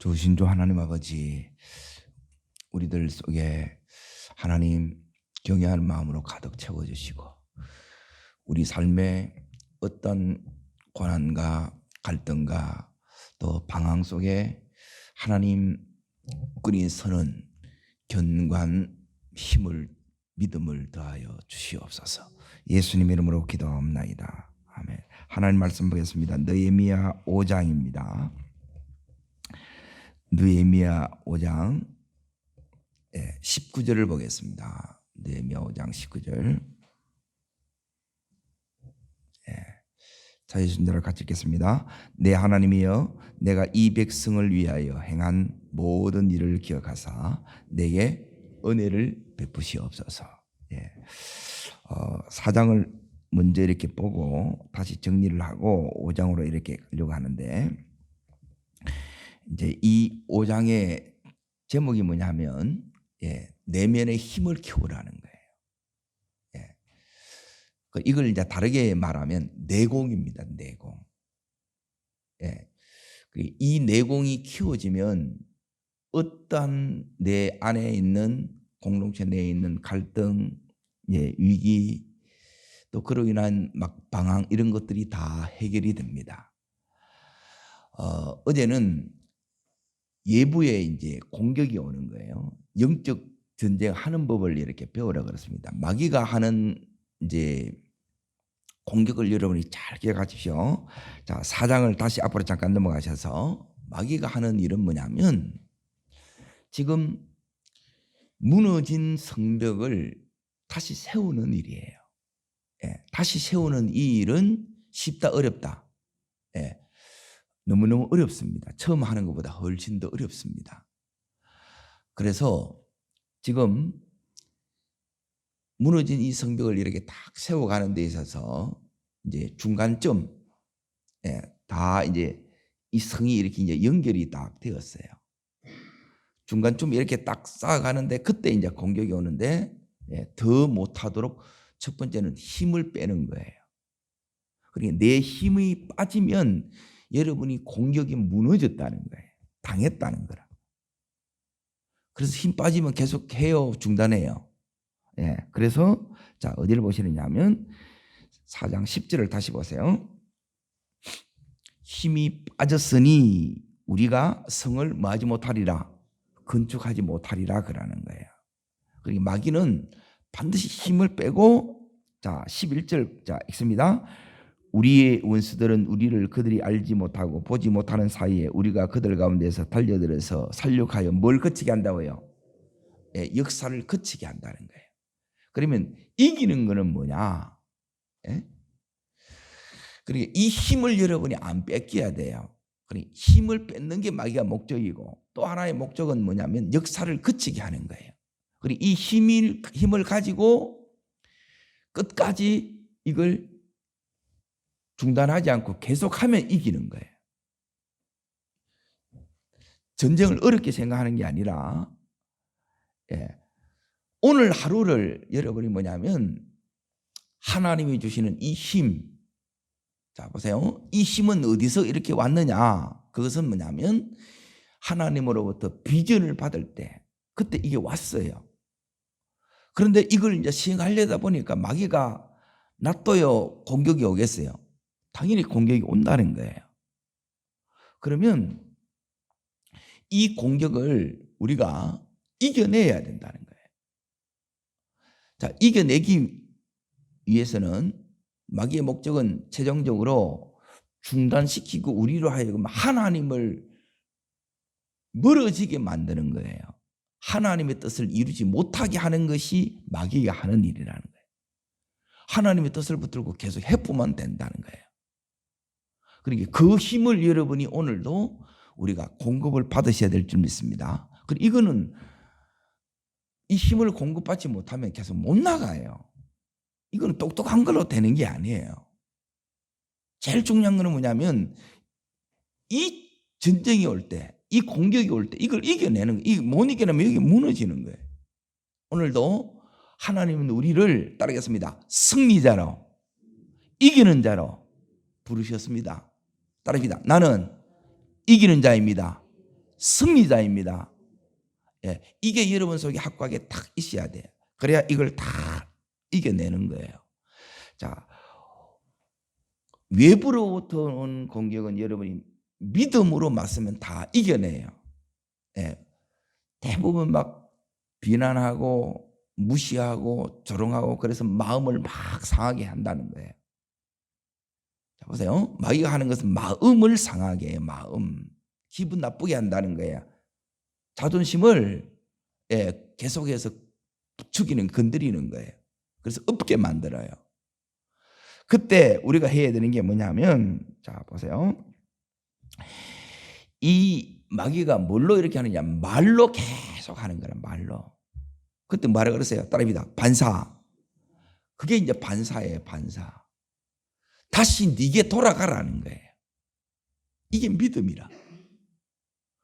조신조 하나님 아버지, 우리들 속에 하나님 경외하는 마음으로 가득 채워주시고 우리 삶의 어떤 고난과 갈등과 또 방황 속에 하나님 끈이 서는 견고한 힘을 믿음을 더하여 주시옵소서. 예수님 이름으로 기도합나이다. 아멘. 하나님 말씀 보겠습니다. 느헤미야 5장입니다. 느헤미야 5장 19절을 보겠습니다. 느헤미야 5장 19절. 자유신 대로 같이 읽겠습니다. 내 하나님이여, 내가 이 백성을 위하여 행한 모든 일을 기억하사 내게 은혜를 베푸시옵소서. 4장을 먼저 이렇게 보고 다시 정리를 하고 5장으로 이렇게 가려고 하는데, 이제 이 5장의 제목이 뭐냐면 내면의 힘을 키우라는 거예요. 이걸 이제 다르게 말하면 내공입니다. 내공. 이 내공이 키워지면 어떤 내 안에 있는 공동체 내에 있는 갈등, 위기, 또 그로 인한 막 방황 이런 것들이 다 해결이 됩니다. 어제는 예부에 이제 공격이 오는 거예요. 영적 전쟁하는 법을 이렇게 배우라 그랬습니다. 마귀가 하는 이제 공격을 여러분이 잘 기억하십시오. 자, 4장을 다시 앞으로 잠깐 넘어가셔서 마귀가 하는 일은 뭐냐면 지금 무너진 성벽을 다시 세우는 일이에요. 다시 세우는 이 일은 쉽다 어렵다. 너무너무 어렵습니다. 처음 하는 것보다 훨씬 더 어렵습니다. 그래서 지금 무너진 이 성벽을 이렇게 딱 세워가는 데 있어서 이제 중간점, 다 이제 이 성이 이렇게 이제 연결이 딱 되었어요. 중간점 이렇게 딱 쌓아가는데 그때 이제 공격이 오는데 더 못하도록 첫 번째는 힘을 빼는 거예요. 그러니까 내 힘이 빠지면 여러분이 공격이 무너졌다는 거예요. 당했다는 거라. 그래서 힘 빠지면 계속 해요, 중단해요. 그래서 자, 어디를 보시느냐 하면 4장 10절을 다시 보세요. 힘이 빠졌으니 우리가 성을 뭐하지 못하리라, 건축하지 못하리라 그러는 거예요. 그러니까 마귀는 반드시 힘을 빼고, 자 11절 자 읽습니다. 우리의 원수들은 우리를 그들이 알지 못하고 보지 못하는 사이에 우리가 그들 가운데서 달려들어서 살육하여 뭘 거치게 한다고요? 역사를 거치게 한다는 거예요. 그러면 이기는 거는 뭐냐? 그러니까 이 힘을 여러분이 안 뺏겨야 돼요. 그러니까 힘을 뺏는 게 마귀가 목적이고 또 하나의 목적은 뭐냐면 역사를 거치게 하는 거예요. 그리고 이 힘을 가지고 끝까지 이걸 중단하지 않고 계속하면 이기는 거예요. 전쟁을 어렵게 생각하는 게 아니라 오늘 하루를 여러분이 뭐냐면 하나님이 주시는 이 힘, 자 보세요. 이 힘은 어디서 이렇게 왔느냐? 그것은 뭐냐면 하나님으로부터 비전을 받을 때 그때 이게 왔어요. 그런데 이걸 이제 시행하려다 보니까 마귀가 놔둬요, 공격이 오겠어요? 당연히 공격이 온다는 거예요. 그러면 이 공격을 우리가 이겨내야 된다는 거예요. 자, 이겨내기 위해서는 마귀의 목적은 최종적으로 중단시키고 우리로 하여금 하나님을 멀어지게 만드는 거예요. 하나님의 뜻을 이루지 못하게 하는 것이 마귀가 하는 일이라는 거예요. 하나님의 뜻을 붙들고 계속 해보면 된다는 거예요. 그러니까 그 힘을 여러분이 오늘도 우리가 공급을 받으셔야 될 줄 믿습니다. 그리고 이거는 이 힘을 공급받지 못하면 계속 못 나가요. 이거는 똑똑한 걸로 되는 게 아니에요. 제일 중요한 거는 뭐냐면 이 전쟁이 올 때, 이 공격이 올 때 이걸 이겨내는 거예요. 못 이겨내면 여기 무너지는 거예요. 오늘도 하나님은 우리를 따르겠습니다. 승리자로, 이기는 자로 부르셨습니다. 따릅니다. 나는 이기는 자입니다. 승리자입니다. 예, 이게 여러분 속에 확고하게 딱 있어야 돼요. 그래야 이걸 다 이겨내는 거예요. 자, 외부로부터 온 공격은 여러분이 믿음으로 맞으면 다 이겨내요. 예, 대부분 막 비난하고 무시하고 조롱하고 그래서 마음을 막 상하게 한다는 거예요. 자, 보세요. 마귀가 하는 것은 마음을 상하게 해요. 마음. 기분 나쁘게 한다는 거예요. 자존심을 계속해서 부추기는, 건드리는 거예요. 그래서 없게 만들어요. 그때 우리가 해야 되는 게 뭐냐면, 자 보세요. 이 마귀가 뭘로 이렇게 하느냐? 말로 계속 하는 거란 말로. 그때 뭐라 그러세요? 따라합니다. 반사. 그게 이제 반사예요. 반사. 다시 네게 돌아가라는 거예요. 이게 믿음이라.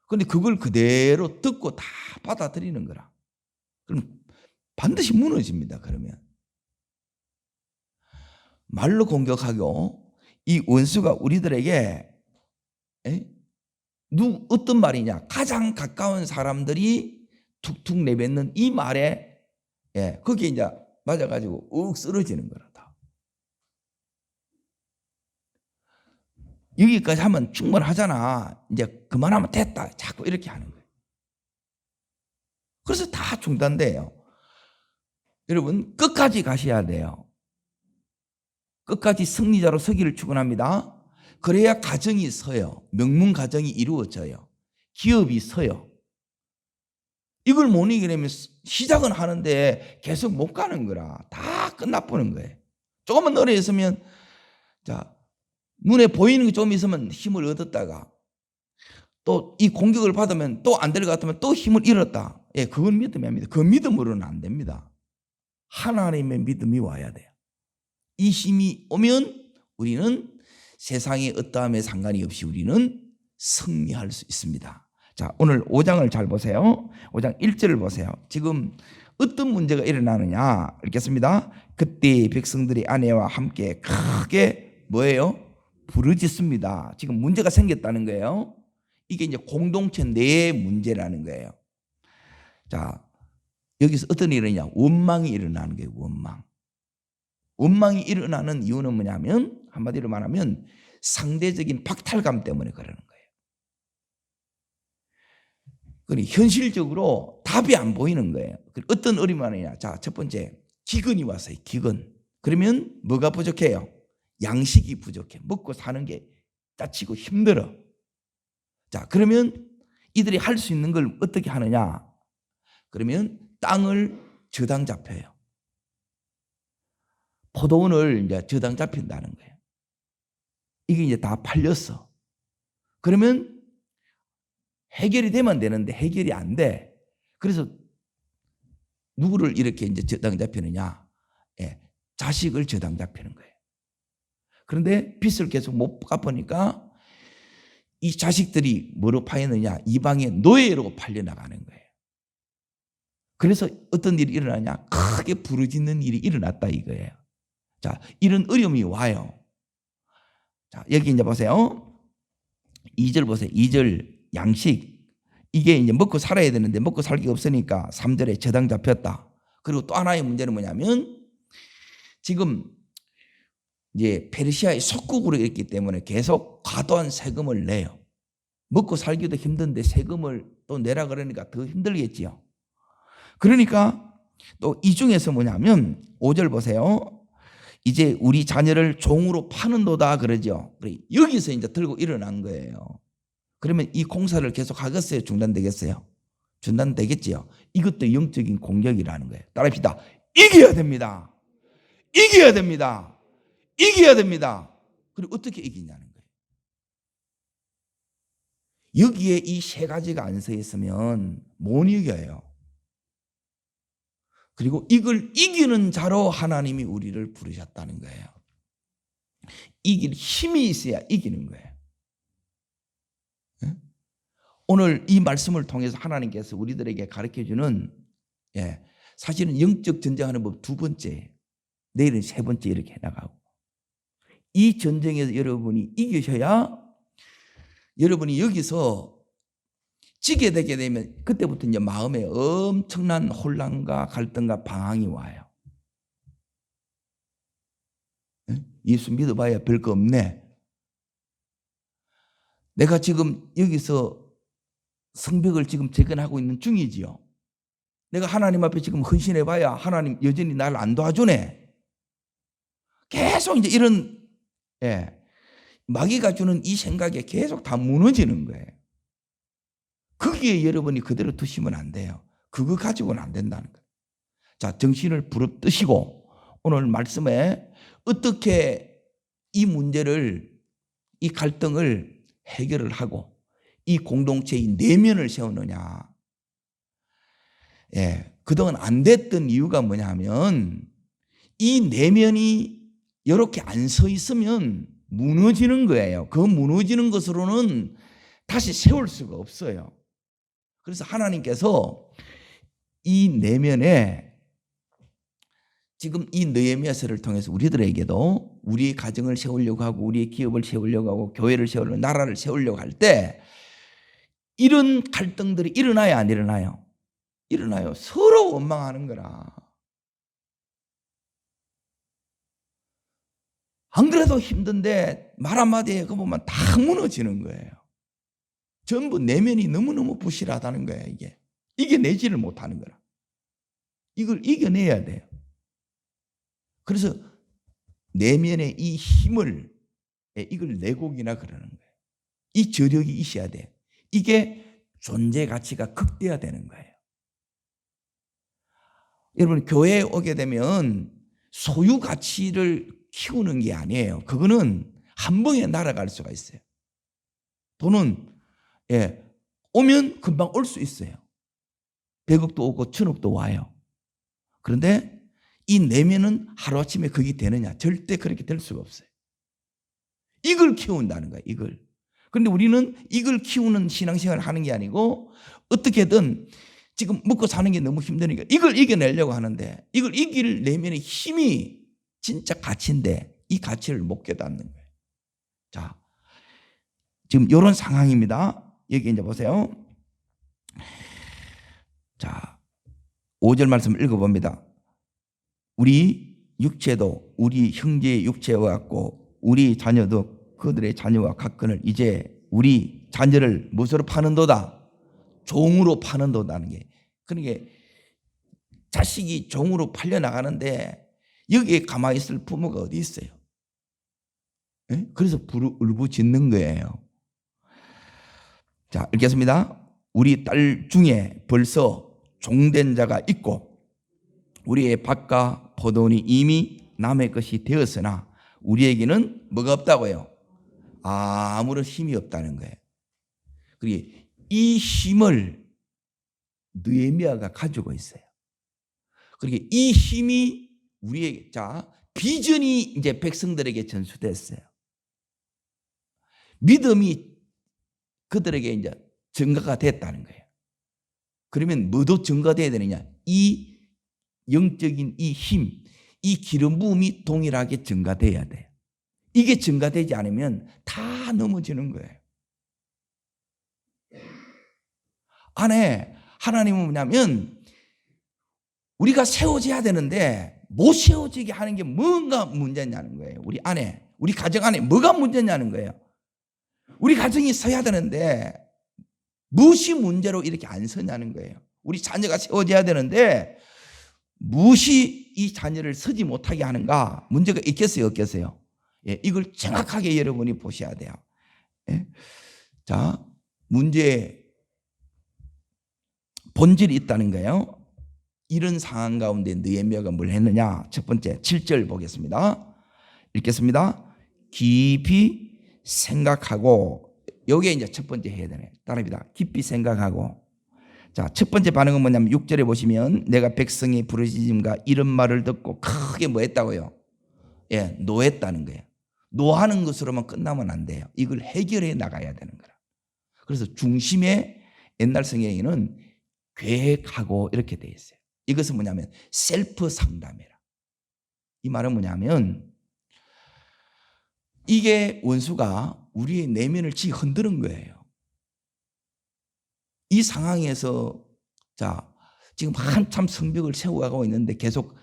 그런데 그걸 그대로 듣고 다 받아들이는 거라. 그럼 반드시 무너집니다. 그러면 말로 공격하고, 이 원수가 우리들에게 어떤 말이냐? 가장 가까운 사람들이 툭툭 내뱉는 이 말에 거기에 이제 맞아가지고 욱 쓰러지는 거라. 여기까지 하면 충분하잖아. 이제 그만하면 됐다. 자꾸 이렇게 하는 거예요. 그래서 다 중단돼요. 여러분 끝까지 가셔야 돼요. 끝까지 승리자로 서기를 축원합니다. 그래야 가정이 서요. 명문 가정이 이루어져요. 기업이 서요. 이걸 못 이기려면 시작은 하는데 계속 못 가는 거라. 다 끝나버리는 거예요. 조금만 오래 있으면, 자, 눈에 보이는 게 좀 있으면 힘을 얻었다가 또 이 공격을 받으면 또 안 될 것 같으면 또 힘을 잃었다. 예, 그건 믿음이 아닙니다. 그 믿음으로는 안 됩니다. 하나님의 믿음이 와야 돼요. 이 힘이 오면 우리는 세상의 어떠함에 상관이 없이 우리는 승리할 수 있습니다. 자, 오늘 5장을 잘 보세요. 5장 1절을 보세요. 지금 어떤 문제가 일어나느냐 읽겠습니다. 그때 백성들이 아내와 함께 크게 뭐예요? 부르짖습니다. 지금 문제가 생겼다는 거예요. 이게 이제 공동체 내의 문제라는 거예요. 자, 여기서 어떤 일이 일어나냐? 원망이 일어나는 거예요. 원망. 원망이 일어나는 이유는 뭐냐면, 한마디로 말하면 상대적인 박탈감 때문에 그러는 거예요. 그러니 현실적으로 답이 안 보이는 거예요. 어떤 어려움이냐? 자, 첫 번째, 기근이 왔어요. 기근. 그러면 뭐가 부족해요? 양식이 부족해. 먹고 사는 게 짜치고 힘들어. 자, 그러면 이들이 할 수 있는 걸 어떻게 하느냐? 그러면 땅을 저당 잡혀요. 포도원을 이제 저당 잡힌다는 거예요. 이게 이제 다 팔렸어. 그러면 해결이 되면 되는데 해결이 안 돼. 그래서 누구를 이렇게 이제 저당 잡히느냐? 자식을 저당 잡히는 거예요. 그런데 빚을 계속 못 갚으니까 이 자식들이 뭐로 파이느냐? 이방의 노예로 팔려나가는 거예요. 그래서 어떤 일이 일어나냐? 크게 부르짖는 일이 일어났다 이거예요. 자, 이런 어려움이 와요. 자, 여기 이제 보세요. 2절 보세요. 2절 양식. 이게 이제 먹고 살아야 되는데 먹고 살 게 없으니까 3절에 저당 잡혔다. 그리고 또 하나의 문제는 뭐냐면, 지금 이제 페르시아의 속국으로 있기 때문에 계속 과도한 세금을 내요. 먹고 살기도 힘든데 세금을 또 내라 그러니까 더 힘들겠지요. 그러니까 또 이 중에서 뭐냐면 5절 보세요. 이제 우리 자녀를 종으로 파는도다 그러죠. 여기서 이제 들고 일어난 거예요. 그러면 이 공사를 계속 하겠어요? 중단되겠어요? 중단되겠지요. 이것도 영적인 공격이라는 거예요. 따라합시다. 이겨야 됩니다. 이겨야 됩니다. 이겨야 됩니다. 그리고 어떻게 이기냐는 거예요. 여기에 이 세 가지가 안 서 있으면 못 이겨요. 그리고 이걸 이기는 자로 하나님이 우리를 부르셨다는 거예요. 이길 힘이 있어야 이기는 거예요. 오늘 이 말씀을 통해서 하나님께서 우리들에게 가르쳐주는, 사실은 영적 전쟁하는 법 두 번째, 내일은 세 번째 이렇게 해나가고, 이 전쟁에서 여러분이 이기셔야 여러분이 여기서 지게 되게 되면 그때부터 이제 마음에 엄청난 혼란과 갈등과 방황이 와요. 예수 믿어봐야 별거 없네. 내가 지금 여기서 성벽을 지금 재건하고 있는 중이지요. 내가 하나님 앞에 지금 헌신해봐야 하나님 여전히 나를 안 도와주네. 계속 이제 이런 마귀가 주는 이 생각에 계속 다 무너지는 거예요. 거기에 여러분이 그대로 두시면 안 돼요. 그거 가지고는 안 된다는 거예요. 자, 정신을 부릅뜨시고 오늘 말씀에 어떻게 이 문제를, 이 갈등을 해결을 하고 이 공동체의 내면을 세우느냐. 그동안 안 됐던 이유가 뭐냐 하면 이 내면이 이렇게 안 서 있으면 무너지는 거예요. 그 무너지는 것으로는 다시 세울 수가 없어요. 그래서 하나님께서 이 내면에 지금 이 느헤미야서를 통해서 우리들에게도 우리의 가정을 세우려고 하고 우리의 기업을 세우려고 하고 교회를 세우려고 나라를 세우려고 할 때 이런 갈등들이 일어나야 안 일어나요? 일어나요. 서로 원망하는 거라. 안 그래도 힘든데 말 한마디에 그 보면 다 무너지는 거예요. 전부 내면이 너무너무 부실하다는 거예요. 이게 이겨내지를 못하는 거라. 이걸 이겨내야 돼요. 그래서 내면의 이 힘을 이걸 내곡이나 그러는 거예요. 이 저력이 있어야 돼. 이게 존재 가치가 극대화되는 거예요. 여러분 교회에 오게 되면 소유 가치를 키우는 게 아니에요. 그거는 한 번에 날아갈 수가 있어요. 돈은 오면 금방 올 수 있어요. 100억도 오고 1000억도 와요. 그런데 이 내면은 하루아침에 그게 되느냐? 절대 그렇게 될 수가 없어요. 이걸 키운다는 거예요. 이걸. 그런데 우리는 이걸 키우는 신앙생활을 하는 게 아니고 어떻게든 지금 먹고 사는 게 너무 힘드니까 이걸 이겨내려고 하는데 이걸 이길 내면의 힘이 진짜 가치인데 이 가치를 못 깨닫는 거예요. 자, 지금 이런 상황입니다. 여기 이제 보세요. 자, 5절 말씀 읽어봅니다. 우리 육체도 우리 형제의 육체와 같고 우리 자녀도 그들의 자녀와 같거늘 이제 우리 자녀를 무엇으로 파는도다? 종으로 파는도다는 게. 그러니까 자식이 종으로 팔려나가는데 여기에 가만히 있을 부모가 어디 있어요? 그래서 울부짖는 거예요. 자, 읽겠습니다. 우리 딸 중에 벌써 종된 자가 있고 우리의 밭과 포도원이 이미 남의 것이 되었으나 우리에게는 뭐가 없다고요? 아무런 힘이 없다는 거예요. 그리고 이 힘을 느헤미야가 가지고 있어요. 그리고 이 힘이 우리의 비전이 이제 백성들에게 전수됐어요. 믿음이 그들에게 이제 증가가 됐다는 거예요. 그러면 뭐도 증가돼야 되느냐? 이 영적인 이 힘, 이 기름 부음이 동일하게 증가돼야 돼요. 이게 증가되지 않으면 다 넘어지는 거예요. 안에 하나님은 뭐냐면 우리가 세워져야 되는데 못 세워지게 하는 게 뭔가 문제냐는 거예요. 우리 안에, 우리 가정 안에 뭐가 문제냐는 거예요. 우리 가정이 서야 되는데 무엇이 문제로 이렇게 안 서냐는 거예요. 우리 자녀가 세워져야 되는데 무엇이 이 자녀를 서지 못하게 하는가? 문제가 있겠어요, 없겠어요? 이걸 정확하게 여러분이 보셔야 돼요. 자, 문제의 본질이 있다는 거예요. 이런 상황 가운데 느헤미야가 뭘 했느냐? 첫 번째 7절 보겠습니다. 읽겠습니다. 깊이 생각하고, 여기에 이제 첫 번째 해야 되네. 따라합니다. 깊이 생각하고. 자, 첫 번째 반응은 뭐냐면 6절에 보시면 내가 백성의 부르짖음과 이런 말을 듣고 크게 뭐 했다고요? 노했다는 거예요. 노하는 것으로만 끝나면 안 돼요. 이걸 해결해 나가야 되는 거라. 그래서 중심에 옛날 성경에는 계획하고 이렇게 돼 있어요. 이것은 뭐냐면 셀프 상담이라. 이 말은 뭐냐면 이게 원수가 우리의 내면을 흔드는 거예요. 이 상황에서 자, 지금 한참 성벽을 세워가고 있는데 계속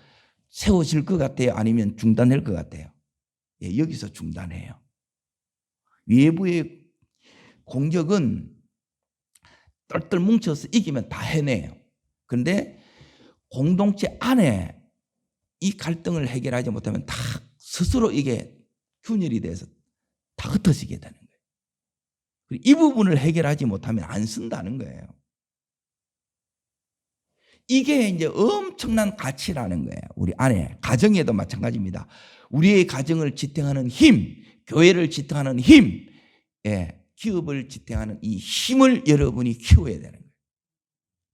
세워질 것 같아요? 아니면 중단될 것 같아요? 예, 여기서 중단해요. 외부의 공격은 똘똘 뭉쳐서 이기면 다 해내요. 그런데 공동체 안에 이 갈등을 해결하지 못하면 다 스스로 이게 균열이 돼서 다 흩어지게 되는 거예요. 이 부분을 해결하지 못하면 안 쓴다는 거예요. 이게 이제 엄청난 가치라는 거예요. 우리 안에. 가정에도 마찬가지입니다. 우리의 가정을 지탱하는 힘, 교회를 지탱하는 힘, 예, 기업을 지탱하는 이 힘을 여러분이 키워야 되는 거예요.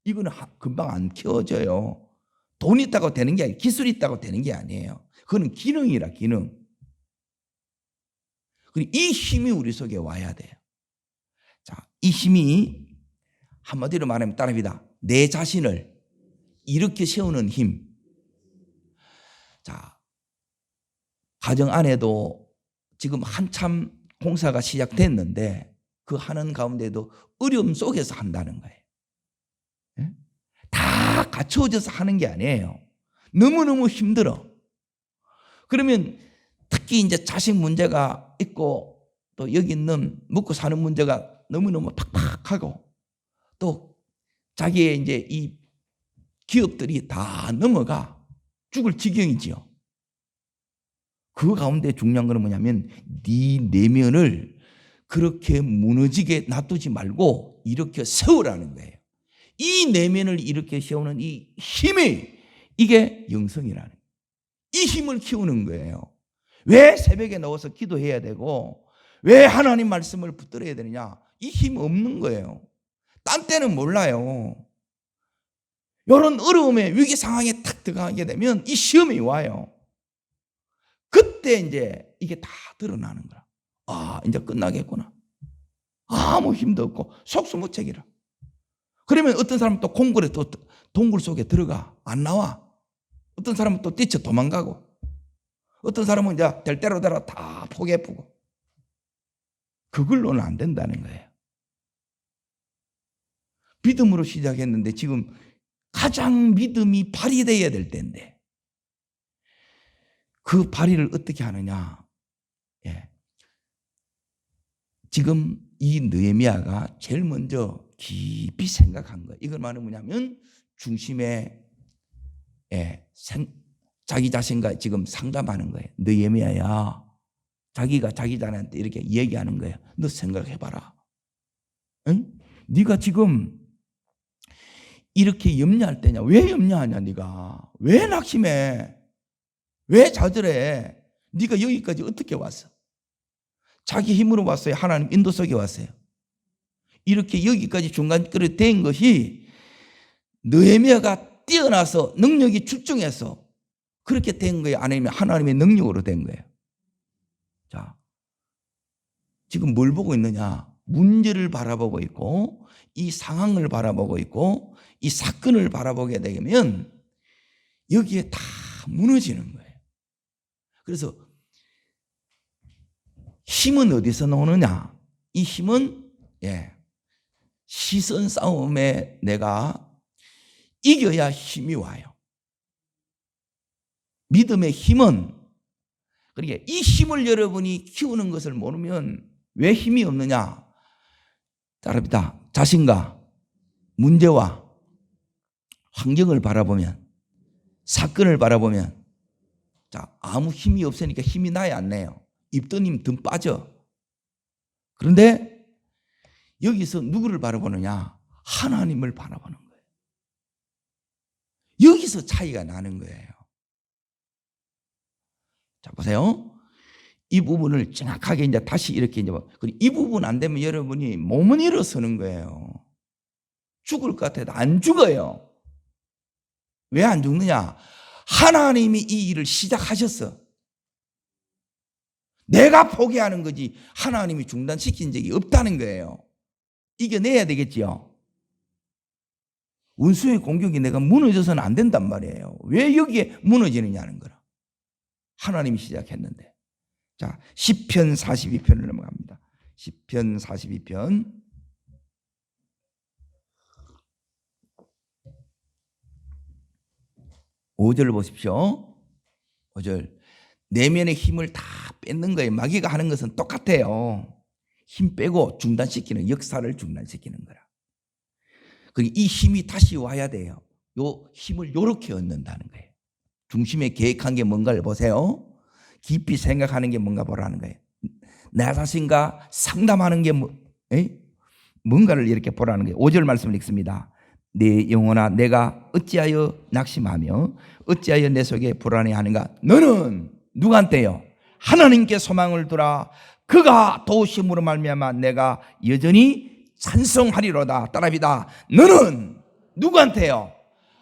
이거는 금방 안 키워져요. 돈 있다고 되는 게 아니에요. 기술이 있다고 되는 게 아니에요. 그거는 기능이라, 기능. 그리고 이 힘이 우리 속에 와야 돼요. 자, 이 힘이 한마디로 말하면 따라합니다. 내 자신을 이렇게 세우는 힘. 자, 가정 안에도 지금 한참 공사가 시작됐는데 그 하는 가운데도 어려움 속에서 한다는 거예요. 네? 다 갖춰져서 하는 게 아니에요. 너무너무 힘들어. 그러면 특히 이제 자식 문제가 있고 또 여기 있는 먹고 사는 문제가 너무너무 팍팍하고 또 자기의 이제 이 기업들이 다 넘어가 죽을 지경이지요. 그 가운데 중요한 건 뭐냐면 네 내면을 그렇게 무너지게 놔두지 말고 이렇게 세우라는 거예요. 이 내면을 이렇게 세우는 이 힘이 이게 영성이라는 거예요. 이 힘을 키우는 거예요. 왜 새벽에 나와서 기도해야 되고 왜 하나님 말씀을 붙들어야 되느냐? 이 힘 없는 거예요. 딴 때는 몰라요. 이런 어려움에 위기 상황에 탁 들어가게 되면 이 시험이 와요. 그때 이제 이게 다 드러나는 거야. 아, 이제 끝나겠구나. 아무 힘도 없고 속수무책이라. 그러면 어떤 사람은 또 공굴에 또 동굴 속에 들어가 안 나와. 어떤 사람은 또 뛰쳐 도망가고 어떤 사람은 이제 될 대로 다 포기해보고. 그걸로는 안 된다는 거예요. 믿음으로 시작했는데 지금 가장 믿음이 발휘되어야 될 때인데 그 발휘를 어떻게 하느냐. 예. 지금 이 느헤미야가 제일 먼저 깊이 생각한 거예요. 이걸 말하면 뭐냐면 중심에 자기 자신과 지금 상담하는 거예요. 느헤미야야, 자기가 자기 자신한테 이렇게 얘기하는 거예요. 너 생각해봐라. 응? 네가 지금 이렇게 염려할 때냐? 왜 염려하냐? 네가 왜 낙심해? 왜 좌절해? 네가 여기까지 어떻게 왔어? 자기 힘으로 왔어요? 하나님 인도 속에 왔어요? 이렇게 여기까지 중간까지 된 것이 느헤미야가 뛰어나서 능력이 출중해서 그렇게 된 거예요? 아니면 하나님의 능력으로 된 거예요? 자, 지금 뭘 보고 있느냐? 문제를 바라보고 있고 이 상황을 바라보고 있고 이 사건을 바라보게 되면 여기에 다 무너지는 거예요. 그래서 힘은 어디서 나오느냐? 이 힘은 시선 싸움에 내가 이겨야 힘이 와요. 믿음의 힘은 그러니까 이 힘을 여러분이 키우는 것을 모르면 왜 힘이 없느냐? 따릅니다. 자신과 문제와 환경을 바라보면 사건을 바라보면 자, 아무 힘이 없으니까 힘이 나야 안 나요. 입더님 등 빠져. 그런데 여기서 누구를 바라보느냐? 하나님을 바라보는 거예요. 여기서 차이가 나는 거예요. 자, 보세요. 이 부분을 정확하게 이제 다시 이렇게 이제 이 부분 안 되면 여러분이 몸은 일어서는 거예요. 죽을 것 같아도 안 죽어요. 왜 안 죽느냐? 하나님이 이 일을 시작하셨어. 내가 포기하는 거지 하나님이 중단시킨 적이 없다는 거예요. 이겨내야 되겠지요. 원수의 공격이 내가 무너져서는 안 된단 말이에요. 왜 여기에 무너지느냐는 거라. 하나님이 시작했는데. 자, 시편 42편을 넘어갑니다. 시편 42편 5절 보십시오. 5절. 내면의 힘을 다 뺏는 거예요. 마귀가 하는 것은 똑같아요. 힘 빼고 중단시키는, 역사를 중단시키는 거라. 이 힘이 다시 와야 돼요. 요 힘을 요렇게 얻는다는 거예요. 중심에 계획한 게 뭔가를 보세요. 깊이 생각하는 게 뭔가 보라는 거예요. 나 자신과 상담하는 게 뭔가를 이렇게 보라는 거예요. 5절 말씀을 읽습니다. 내 영혼아 내가 어찌하여 낙심하며 어찌하여 내 속에 불안해하는가. 너는 누구한테요? 하나님께 소망을 두라. 그가 도우심으로 말미암아 내가 여전히 찬송하리로다. 따라합니다. 너는 누구한테요?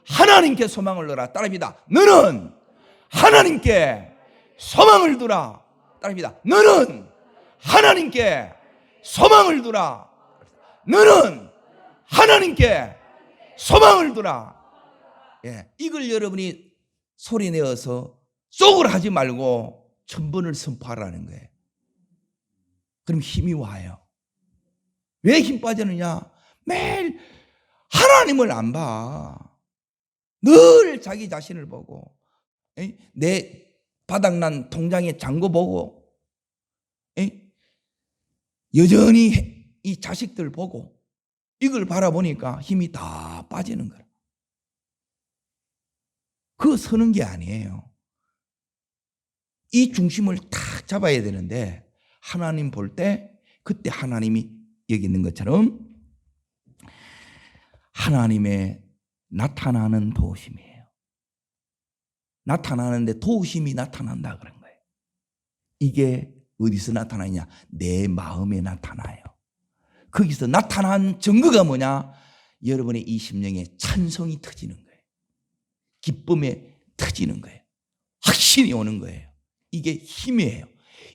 하나님께 소망을 두라. 따라합니다. 너는 하나님께 소망을 두라. 따라합니다. 너는 하나님께 소망을 두라. 너는 하나님께 소망을 두라. 예, 이걸 여러분이 소리내어서 쏙을 하지 말고 1000번을 선포하라는 거예요. 그럼 힘이 와요. 왜 힘 빠지느냐? 매일 하나님을 안 봐. 늘 자기 자신을 보고 내 바닥난 통장에 잔고 보고 여전히 이 자식들 보고 이걸 바라보니까 힘이 다 빠지는 거야. 그거 서는 게 아니에요. 이 중심을 탁 잡아야 되는데 하나님 볼 때 그때 하나님이 여기 있는 것처럼 하나님의 나타나는 도우심이에요. 나타나는데 도우심이 나타난다 그런 거예요. 이게 어디서 나타나냐? 내 마음에 나타나요. 거기서 나타난 증거가 뭐냐? 여러분의 이 심령에 찬송이 터지는 거예요. 기쁨에 터지는 거예요. 확신이 오는 거예요. 이게 힘이에요.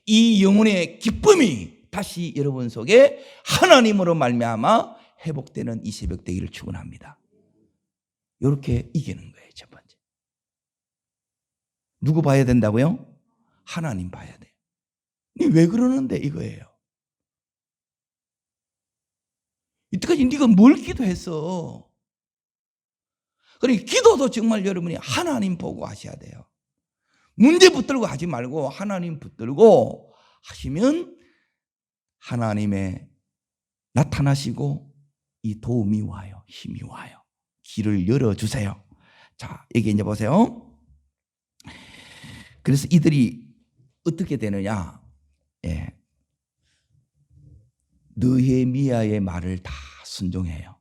이 영혼의 기쁨이 다시 여러분 속에 하나님으로 말미암아 회복되는 이 새벽 되기를 축원합니다. 이렇게 이기는 거예요. 첫 번째. 누구 봐야 된다고요? 하나님 봐야 돼요. 왜 그러는데 이거예요. 이때까지 네가 뭘 기도했어? 그러니까 기도도 정말 여러분이 하나님 보고 하셔야 돼요. 문제 붙들고 하지 말고 하나님 붙들고 하시면 하나님의 나타나시고 이 도움이 와요. 힘이 와요. 길을 열어주세요. 자, 여기 이제 보세요. 그래서 이들이 어떻게 되느냐? 예. 느헤미야의 말을 다 순종해요.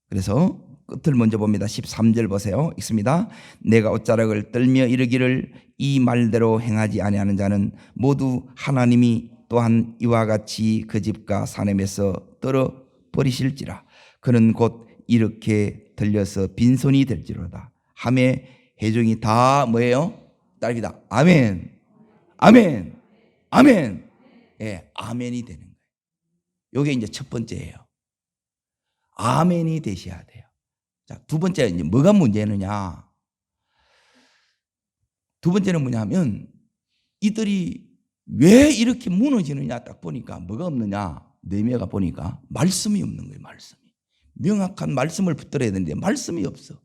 그래서 끝을 먼저 봅니다. 13절 보세요. 읽습니다. 내가 옷자락을 떨며 이르기를 이 말대로 행하지 아니하는 자는 모두 하나님이 또한 이와 같이 그 집과 사nem에서 떨어 버리실지라. 그는 곧 이렇게 들려서 빈손이 될지로다. 함에 회중이 다 뭐예요? 딸기다. 아멘, 아멘, 아멘. 예, 아멘이 되는 거예요. 이게 이제 첫 번째예요. 아멘이 되셔야 돼요. 자, 두 번째 이제 뭐가 문제느냐? 두 번째는 뭐냐면 이들이 왜 이렇게 무너지느냐 딱 보니까 뭐가 없느냐? 느헤미야가 보니까 말씀이 없는 거예요. 말씀이. 명확한 말씀을 붙들어야 되는데 말씀이 없어.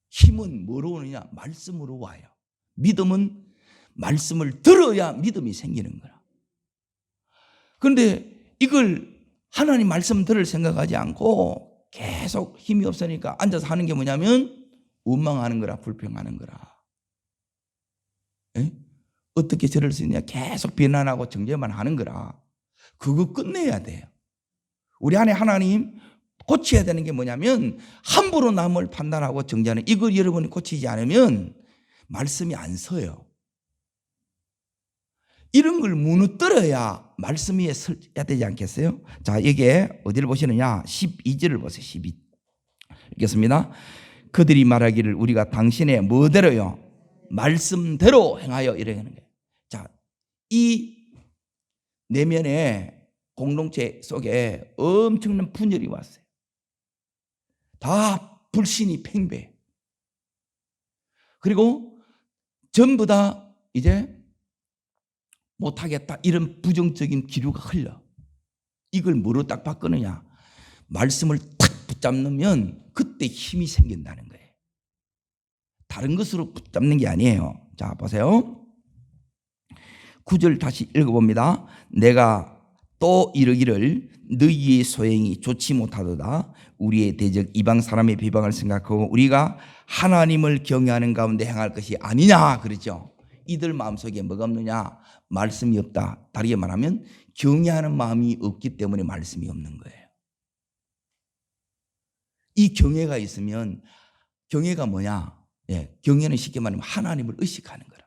힘은 뭐로 오느냐? 말씀으로 와요. 믿음은 말씀을 들어야 믿음이 생기는 거라. 그런데 이걸 하나님 말씀 들을 생각하지 않고 계속 힘이 없으니까 앉아서 하는 게 뭐냐면 원망하는 거라, 불평하는 거라. 에? 어떻게 저럴 수 있냐? 계속 비난하고 정죄만 하는 거라. 그거 끝내야 돼요. 우리 안에 하나님 고쳐야 되는 게 뭐냐면 함부로 남을 판단하고 정죄하는 이걸 여러분이 고치지 않으면 말씀이 안 서요. 이런 걸 무너뜨려야 말씀 위에 서야 되지 않겠어요? 자, 여기에 어디를 보시느냐? 12절을 보세요. 12. 읽겠습니다. 그들이 말하기를 우리가 당신의 뭐대로요? 말씀대로 행하여 이러는 거예요. 자, 이 내면의 공동체 속에 엄청난 분열이 왔어요. 다 불신이 팽배해. 그리고 전부 다 이제 못하겠다 이런 부정적인 기류가 흘러. 이걸 뭐로 딱 바꾸느냐? 말씀을 탁 붙잡으면 그때 힘이 생긴다는 거예요. 다른 것으로 붙잡는 게 아니에요. 자, 보세요. 9절 다시 읽어봅니다. 내가 또 이르기를 너희의 소행이 좋지 못하도다. 우리의 대적 이방 사람의 비방을 생각하고 우리가 하나님을 경외하는 가운데 행할 것이 아니냐 그러죠. 이들 마음속에 뭐가 없느냐? 말씀이 없다. 다르게 말하면 경외하는 마음이 없기 때문에 말씀이 없는 거예요. 이 경외가 있으면, 경외가 뭐냐? 경외는 쉽게 말하면 하나님을 의식하는 거라.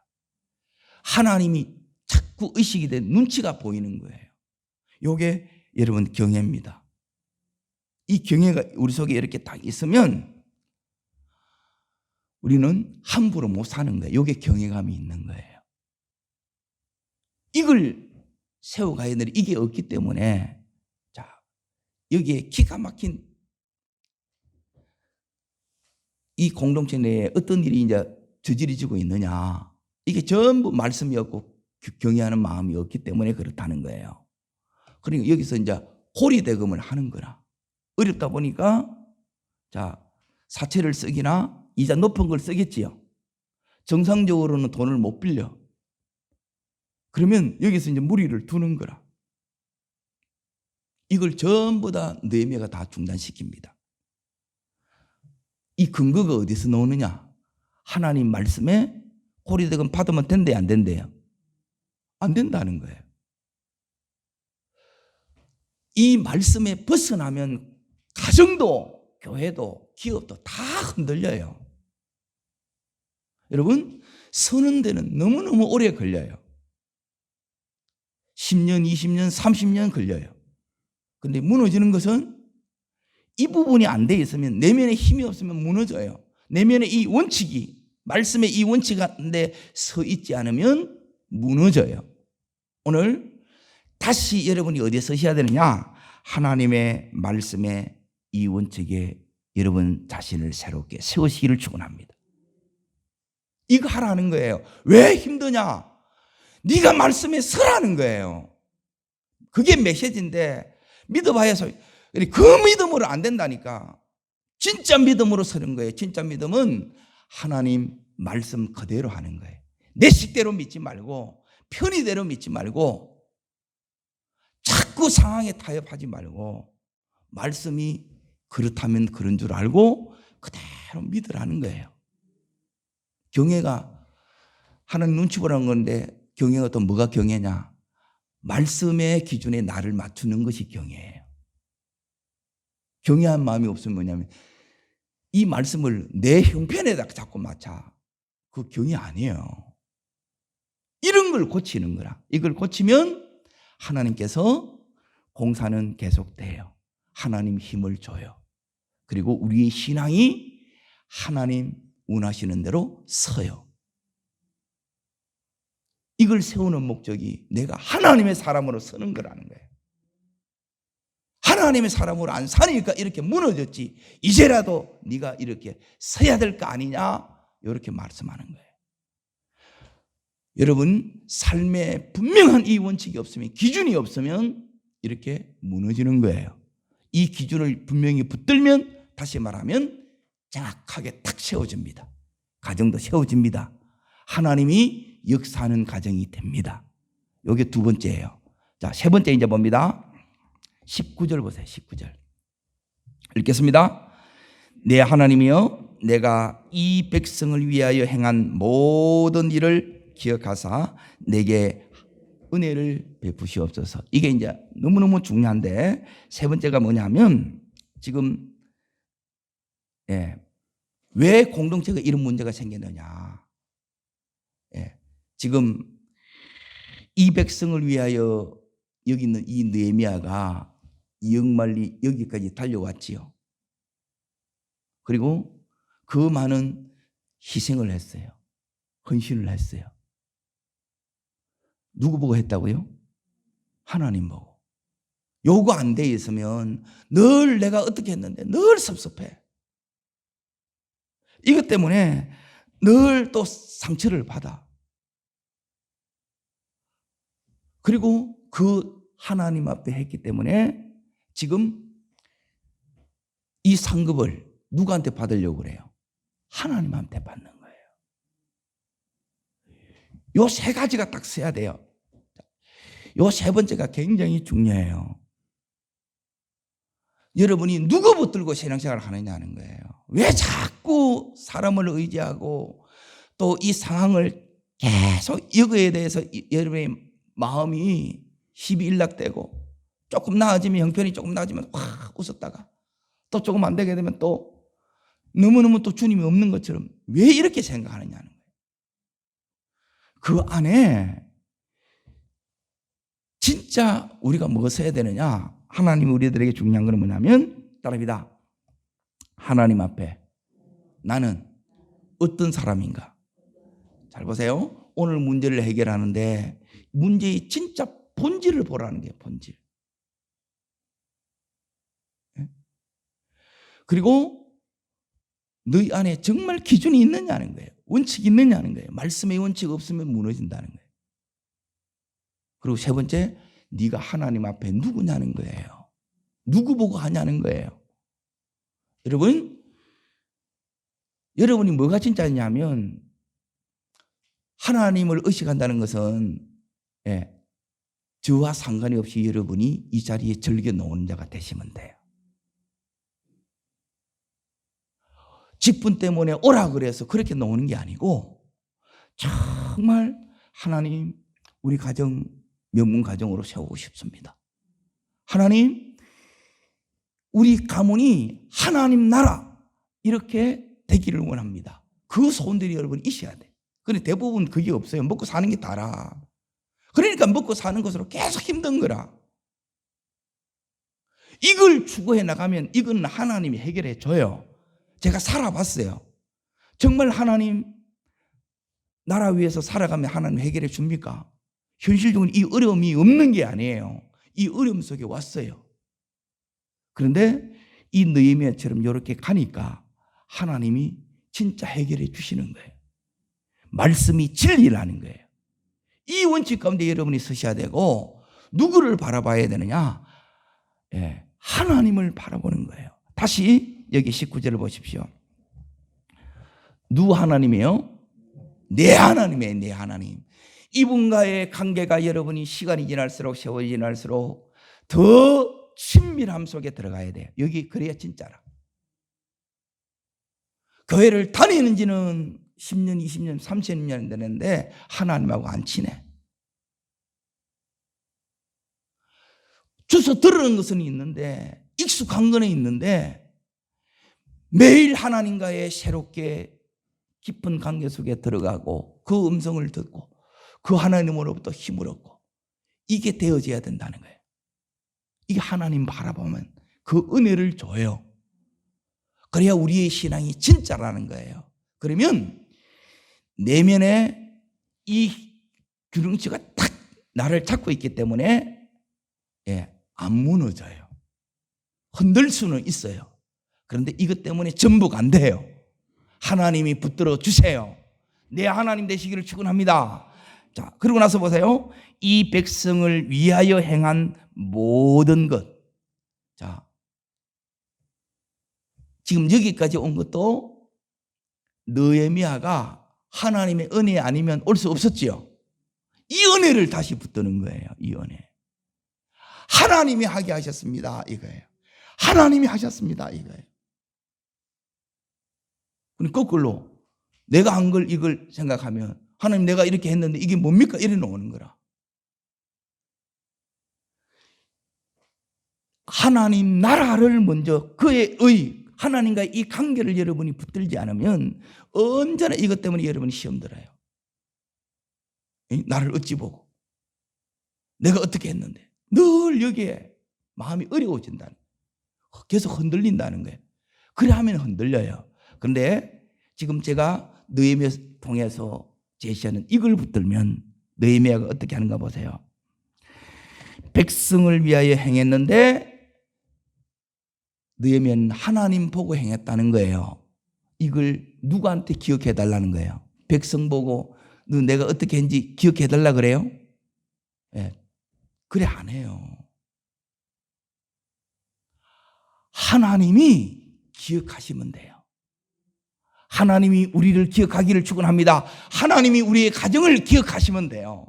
하나님이 자꾸 의식이 된 눈치가 보이는 거예요. 요게 여러분 경외입니다. 이 경외가 우리 속에 이렇게 딱 있으면 우리는 함부로 못 사는 거예요. 요게 경외감이 있는 거예요. 이걸 세워가야 되는데 이게 없기 때문에, 자, 여기에 기가 막힌 이 공동체 내에 어떤 일이 이제 저지러지고 있느냐. 이게 전부 말씀이 없고 경외하는 마음이 없기 때문에 그렇다는 거예요. 그러니까 여기서 이제 호리대금을 하는 거라. 어렵다 보니까, 자, 사채를 쓰기나 이자 높은 걸 쓰겠지요. 정상적으로는 돈을 못 빌려. 그러면 여기서 이제 무리를 두는 거라. 이걸 전부 다 너희가 다 중단시킵니다. 이 근거가 어디서 나오느냐? 하나님 말씀에 호리대금 받으면 된대요, 안 된대요? 안 된다는 거예요. 이 말씀에 벗어나면 가정도, 교회도, 기업도 다 흔들려요. 여러분, 서는 데는 너무너무 오래 걸려요. 10년, 20년, 30년 걸려요. 근데 무너지는 것은 이 부분이 안 돼 있으면, 내면에 힘이 없으면 무너져요. 내면에 이 원칙이, 말씀의 이 원칙 가운데 서 있지 않으면 무너져요. 오늘 다시 여러분이 어디에 서셔야 되느냐? 하나님의 말씀의 이 원칙에 여러분 자신을 새롭게 세우시기를 축원합니다. 이거 하라는 거예요. 왜 힘드냐? 네가 말씀에 서라는 거예요. 그게 메시지인데 믿어봐야 그 믿음으로 안 된다니까. 진짜 믿음으로 서는 거예요. 진짜 믿음은 하나님 말씀 그대로 하는 거예요. 내 식대로 믿지 말고, 편의대로 믿지 말고, 자꾸 상황에 타협하지 말고, 말씀이 그렇다면 그런 줄 알고 그대로 믿으라는 거예요. 경외가 하나님 눈치 보라는 건데, 경외가 또 뭐가 경외냐? 말씀의 기준에 나를 맞추는 것이 경외예요. 경외한 마음이 없으면 뭐냐면 이 말씀을 내 형편에다 자꾸 맞춰. 그 경외 아니에요. 이런 걸 고치는 거라. 이걸 고치면 하나님께서 공사는 계속돼요. 하나님 힘을 줘요. 그리고 우리의 신앙이 하나님 원하시는 대로 서요. 이걸 세우는 목적이 내가 하나님의 사람으로 서는 거라는 거예요. 하나님의 사람으로 안 사니까 이렇게 무너졌지. 이제라도 네가 이렇게 서야 될 거 아니냐? 이렇게 말씀하는 거예요. 여러분, 삶에 분명한 이 원칙이 없으면, 기준이 없으면 이렇게 무너지는 거예요. 이 기준을 분명히 붙들면, 다시 말하면 정확하게 탁 세워집니다. 가정도 세워집니다. 하나님이 역사하는 가정이 됩니다. 이게 두 번째예요. 자, 세 번째 이제 봅니다. 19절 보세요. 19절 읽겠습니다. 내 하나님이여, 내가 이 백성을 위하여 행한 모든 일을 기억하사 내게 은혜를 베푸시옵소서. 이게 이제 너무너무 중요한데, 세 번째가 뭐냐면, 지금 왜 공동체가 이런 문제가 생겼느냐? 지금 이 백성을 위하여 여기 있는 이 느헤미야가 영말리 여기까지 달려왔지요. 그리고 그 많은 희생을 했어요. 헌신을 했어요. 누구 보고 했다고요? 하나님 보고. 요거 안 돼 있으면 늘 내가 어떻게 했는데 늘 섭섭해. 이것 때문에 늘 또 상처를 받아. 그리고 그 하나님 앞에 했기 때문에 지금 이 상급을 누구한테 받으려고 그래요? 하나님한테 받는 거예요. 요 세 가지가 딱 써야 돼요. 요 세 번째가 굉장히 중요해요. 여러분이 누구 붙들고 신앙생활을 하느냐는 거예요. 왜 자꾸 사람을 의지하고 또 이 상황을 계속 이거에 대해서 여러분의 마음이 시비일락되고 조금 나아지면 형편이 조금 나아지면 확 웃었다가 또 조금 안 되게 되면 또 너무너무 또 주님이 없는 것처럼 왜 이렇게 생각하느냐는 거예요. 그 안에 진짜 우리가 무엇을 해야 되느냐? 하나님이 우리들에게 중요한 건 뭐냐면 따라합니다. 하나님 앞에 나는 어떤 사람인가? 잘 보세요. 오늘 문제를 해결하는데 문제의 진짜 본질을 보라는 게 본질. 그리고 너희 안에 정말 기준이 있느냐는 거예요. 원칙이 있느냐는 거예요. 말씀의 원칙 없으면 무너진다는 거예요. 그리고 세 번째, 네가 하나님 앞에 누구냐는 거예요. 누구 보고 하냐는 거예요. 여러분이 뭐가 진짜냐면 하나님을 의식한다는 것은 저와 상관이 없이 여러분이 이 자리에 즐겨 놓은 자가 되시면 돼요. 직분 때문에 오라 그래서 그렇게 놓는 게 아니고 정말 하나님 우리 가정 명문 가정으로 세우고 싶습니다. 하나님 우리 가문이 하나님 나라 이렇게 되기를 원합니다. 그 소원들이 여러분 있어야 돼. 그런데 대부분 그게 없어요. 먹고 사는 게 다라. 그러니까 먹고 사는 것으로 계속 힘든 거라. 이걸 추구해 나가면 이건 하나님이 해결해 줘요. 제가 살아봤어요. 정말 하나님 나라 위에서 살아가면 하나님 해결해 줍니까? 현실적으로 이 어려움이 없는 게 아니에요. 이 어려움 속에 왔어요. 그런데 이 느헤미야처럼 이렇게 가니까 하나님이 진짜 해결해 주시는 거예요. 말씀이 진리라는 거예요. 이 원칙 가운데 여러분이 서셔야 되고 누구를 바라봐야 되느냐? 하나님을 바라보는 거예요. 다시 여기 19절을 보십시오. 누구 하나님이에요? 내 하나님이에요. 내 하나님. 이분과의 관계가 여러분이 시간이 지날수록 세월이 지날수록 더 친밀함 속에 들어가야 돼요. 여기 그래야 진짜라. 교회를 다니는 지는 10년, 20년, 30년 되는데 하나님하고 안 친해. 주소 들으는 것은 있는데 익숙한 거는 있는데 매일 하나님과의 새롭게 깊은 관계 속에 들어가고 그 음성을 듣고 그 하나님으로부터 힘을 얻고 이게 되어져야 된다는 거예요. 이게 하나님 바라보면 그 은혜를 줘요. 그래야 우리의 신앙이 진짜라는 거예요. 그러면 내면에 이 균형치가 딱 나를 잡고 있기 때문에 안 무너져요. 흔들 수는 있어요. 그런데 이것 때문에 전부가 안 돼요. 하나님이 붙들어 주세요. 내 하나님 되시기를 축원합니다. 자, 그러고 나서 보세요. 이 백성을 위하여 행한 모든 것. 자, 지금 여기까지 온 것도 느헤미야가 하나님의 은혜 아니면 올 수 없었지요. 이 은혜를 다시 붙드는 거예요. 이 은혜. 하나님이 하게 하셨습니다. 이거예요. 하나님이 하셨습니다. 이거예요. 거꾸로 내가 한 걸 이걸 생각하면 하나님 내가 이렇게 했는데 이게 뭡니까? 이래 놓는 거라. 하나님 나라를 먼저 그의 하나님과 이 관계를 여러분이 붙들지 않으면 언제나 이것 때문에 여러분이 시험 들어요. 나를 어찌 보고 내가 어떻게 했는데 늘 여기에 마음이 어려워진다는 거예요. 계속 흔들린다는 거예요. 그래 하면 흔들려요. 그런데 지금 제가 느헤미야 통해서 제시하는 이걸 붙들면 느헤미야가 어떻게 하는가 보세요. 백성을 위하여 행했는데 느헤미야는 하나님 보고 행했다는 거예요. 이걸 누구한테 기억해 달라는 거예요. 백성 보고 너 내가 어떻게 했는지 기억해 달라 그래요? 그래 안 해요. 하나님이 기억하시면 돼요. 하나님이 우리를 기억하기를 축원합니다. 하나님이 우리의 가정을 기억하시면 돼요.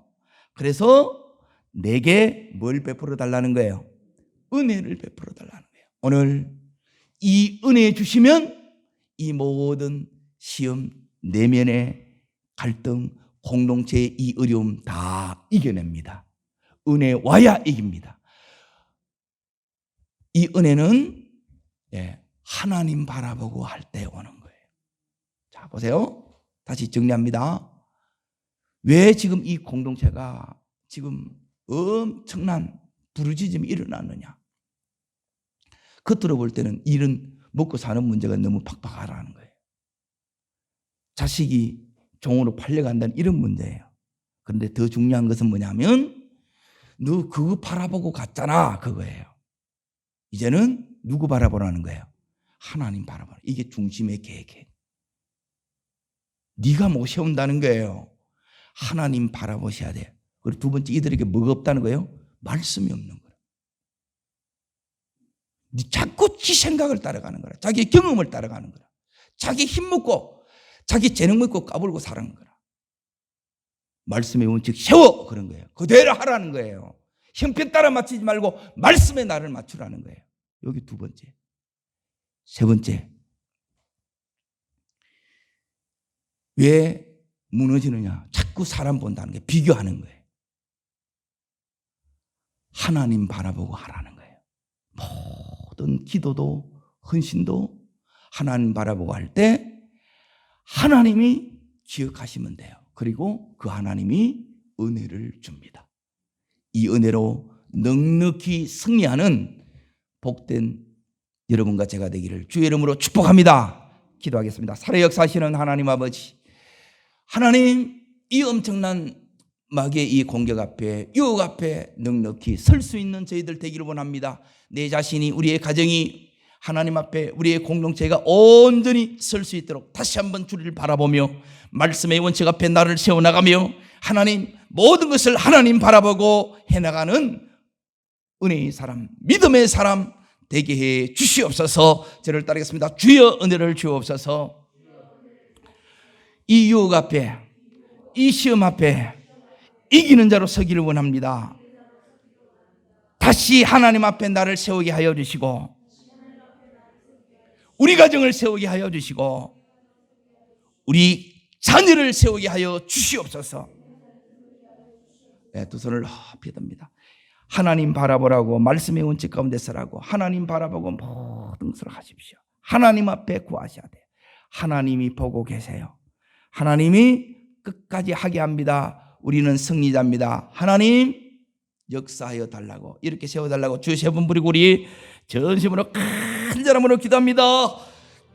그래서 내게 뭘 베풀어 달라는 거예요? 은혜를 베풀어 달라는 거예요. 오늘 이 은혜 주시면 이 모든 시험, 내면의 갈등, 공동체의 이 어려움 다 이겨냅니다. 은혜 와야 이깁니다. 이 은혜는 하나님 바라보고 할 때 오는 거예요. 자, 보세요. 다시 정리합니다. 왜 지금 이 공동체가 지금 엄청난 부르짖음이 일어났느냐? 겉으로 볼 때는 이런 먹고 사는 문제가 너무 팍팍하다는 거예요. 자식이 종으로 팔려간다는 이런 문제예요. 그런데 더 중요한 것은 뭐냐면 너 그거 바라보고 갔잖아, 그거예요. 이제는 누구 바라보라는 거예요? 하나님 바라보라. 이게 중심의 계획이에요. 네가 못 세운다는 거예요. 하나님 바라보셔야 돼요. 그리고 두 번째, 이들에게 뭐가 없다는 거예요? 말씀이 없는 거예요. 자꾸 지 생각을 따라가는 거라. 자기 경험을 따라가는 거라. 자기 힘 먹고 자기 재능 먹고 까불고 사는 거라. 말씀의 원칙 세워, 그런 거예요. 그대로 하라는 거예요. 형편 따라 맞추지 말고 말씀에 나를 맞추라는 거예요. 여기 두 번째. 세 번째, 왜 무너지느냐? 자꾸 사람 본다는 게 비교하는 거예요. 하나님 바라보고 하라는 거예요. 모든 기도도 헌신도 하나님 바라보고 할 때 하나님이 기억하시면 돼요. 그리고 그 하나님이 은혜를 줍니다. 이 은혜로 넉넉히 승리하는 복된 여러분과 제가 되기를 주의 이름으로 축복합니다. 기도하겠습니다. 살아 역사하시는 하나님 아버지, 하나님, 이 엄청난 마귀의 이 공격 앞에, 유혹 앞에 넉넉히 설 수 있는 저희들 되기를 원합니다. 내 자신이, 우리의 가정이 하나님 앞에, 우리의 공동체가 온전히 설 수 있도록 다시 한번 주를 바라보며 말씀의 원칙 앞에 나를 세워나가며 하나님, 모든 것을 하나님 바라보고 해나가는 은혜의 사람, 믿음의 사람 되게 해 주시옵소서. 저를 따르겠습니다. 주여 은혜를 주옵소서. 이 유혹 앞에, 이 시험 앞에 이기는 자로 서기를 원합니다. 다시 하나님 앞에 나를 세우게 하여 주시고 우리 가정을 세우게 하여 주시고 우리 자녀를 세우게 하여 주시옵소서. 두 손을 높이 듭니다. 하나님 바라보라고, 말씀의 원칙 가운데 서라고, 하나님 바라보고 모든 것을 하십시오. 하나님 앞에 구하셔야 돼요. 하나님이 보고 계세요. 하나님이 끝까지 하게 합니다. 우리는 승리자입니다. 하나님 역사하여 달라고, 이렇게 세워달라고 주 세 번 부리고 우리 전심으로 간절함으로 기도합니다.